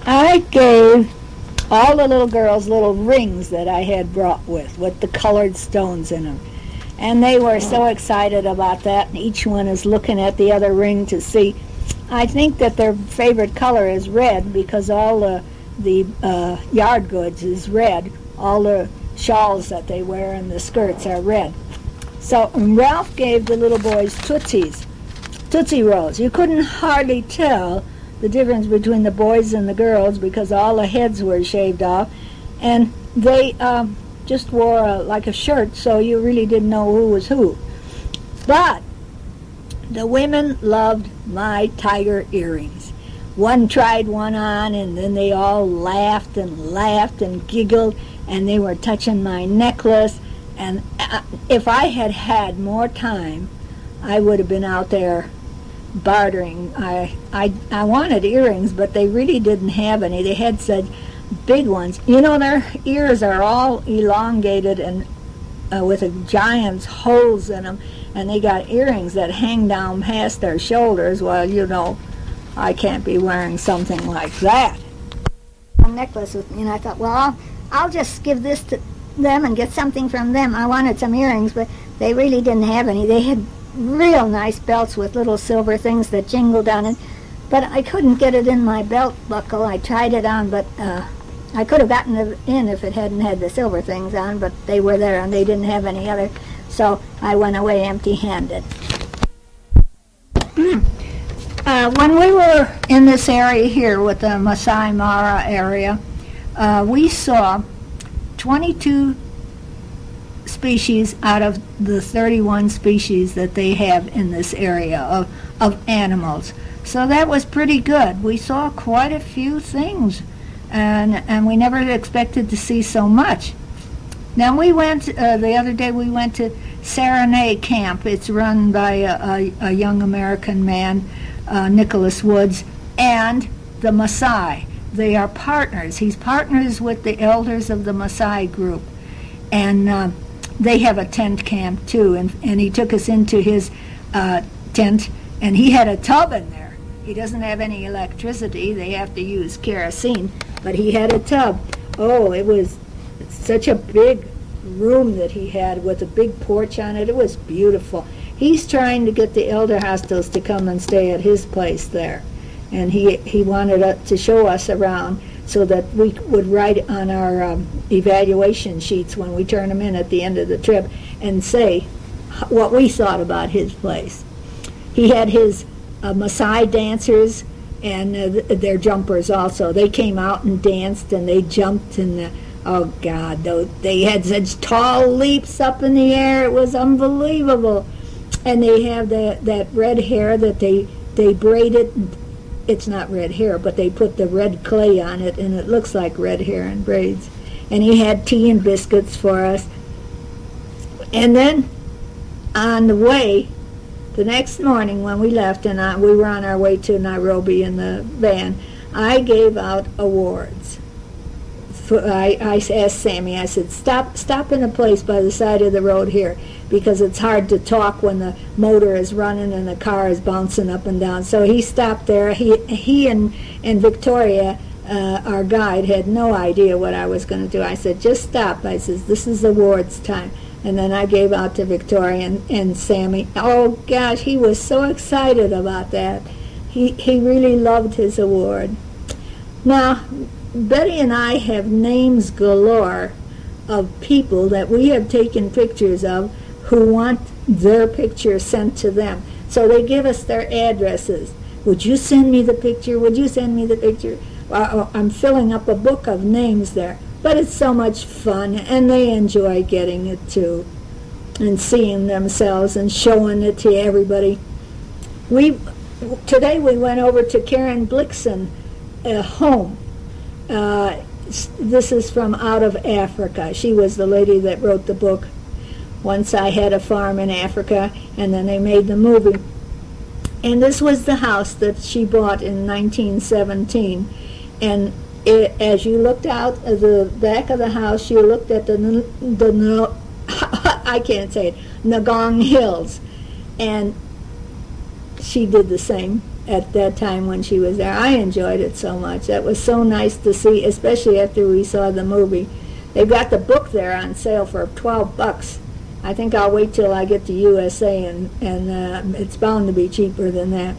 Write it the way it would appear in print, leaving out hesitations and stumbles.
I gave all the little girls little rings that I had brought with the colored stones in them. And they were so excited about that, and each one is looking at the other ring to see. I think that their favorite color is red because all the yard goods is red. All the shawls that they wear and the skirts are red. So Ralph gave the little boys Tootsie Rolls. You couldn't hardly tell the difference between the boys and the girls because all the heads were shaved off, and they just wore like a shirt, so you really didn't know who was who. But the women loved my tiger earrings. One tried one on, and then they all laughed and giggled, and they were touching my necklace. And if I had had more time, I would have been out there bartering. I wanted earrings, but they really didn't have any. They had such big ones. You know, their ears are all elongated and with giant's holes in them, and they got earrings that hang down past their shoulders. Well, you know, I can't be wearing something like that. A necklace with me, and I thought, well, I'll just give this to them and get something from them. I wanted some earrings, but they really didn't have any. They had real nice belts with little silver things that jingled on it, but I couldn't get it in my belt buckle. I tried it on, but I could have gotten it in if it hadn't had the silver things on, but they were there and they didn't have any other, so I went away empty-handed. When we were in this area here with the Masai Mara area, we saw 22 species out of the 31 species that they have in this area of animals. So that was pretty good. We saw quite a few things, and we never expected to see so much. Now we went, the other day we went to Saranay Camp. It's run by a young American man, Nicholas Woods, and the Maasai. They are partners. He's partners with the elders of the Maasai group. And they have a tent camp too, and he took us into his tent, and he had a tub in there. He doesn't have any electricity. They have to use kerosene, but he had a tub. Oh, it was such a big room that he had with a big porch on it. It was beautiful. He's trying to get the elder hostels to come and stay at his place there, and he wanted to show us around so that we would write on our evaluation sheets when we turn them in at the end of the trip and say what we thought about his place. He had his Maasai dancers and their jumpers also. They came out and danced and they jumped, and oh God, they had such tall leaps up in the air. It was unbelievable. And they have that red hair that they braided. It's not red hair, but they put the red clay on it, and it looks like red hair and braids. And he had tea and biscuits for us. And then on the way, the next morning when we left, and we were on our way to Nairobi in the van, I gave out awards. I asked Sammy, I said, stop in a place by the side of the road here, because it's hard to talk when the motor is running and the car is bouncing up and down. So he stopped there. He and Victoria, our guide, had no idea what I was going to do. I said, just stop. I said, this is awards time. And then I gave out to Victoria and Sammy. Oh, gosh, he was so excited about that. He really loved his award. Now, Betty and I have names galore of people that we have taken pictures of who want their picture sent to them. So they give us their addresses. Would you send me the picture? Would you send me the picture? Well, I'm filling up a book of names there. But it's so much fun, and they enjoy getting it too, and seeing themselves and showing it to everybody. Today we went over to Karen Blixen home. This is from out of Africa. She was the lady that wrote the book, Once I Had a Farm in Africa, and then they made the movie. And this was the house that she bought in 1917. And as you looked out of the back of the house, you looked at the I can't say it, Ngong Hills. And she did the same at that time when she was there. I enjoyed it so much. That was so nice to see, especially after we saw the movie. They've got the book there on sale for $12. I think I'll wait till I get to USA, and it's bound to be cheaper than that.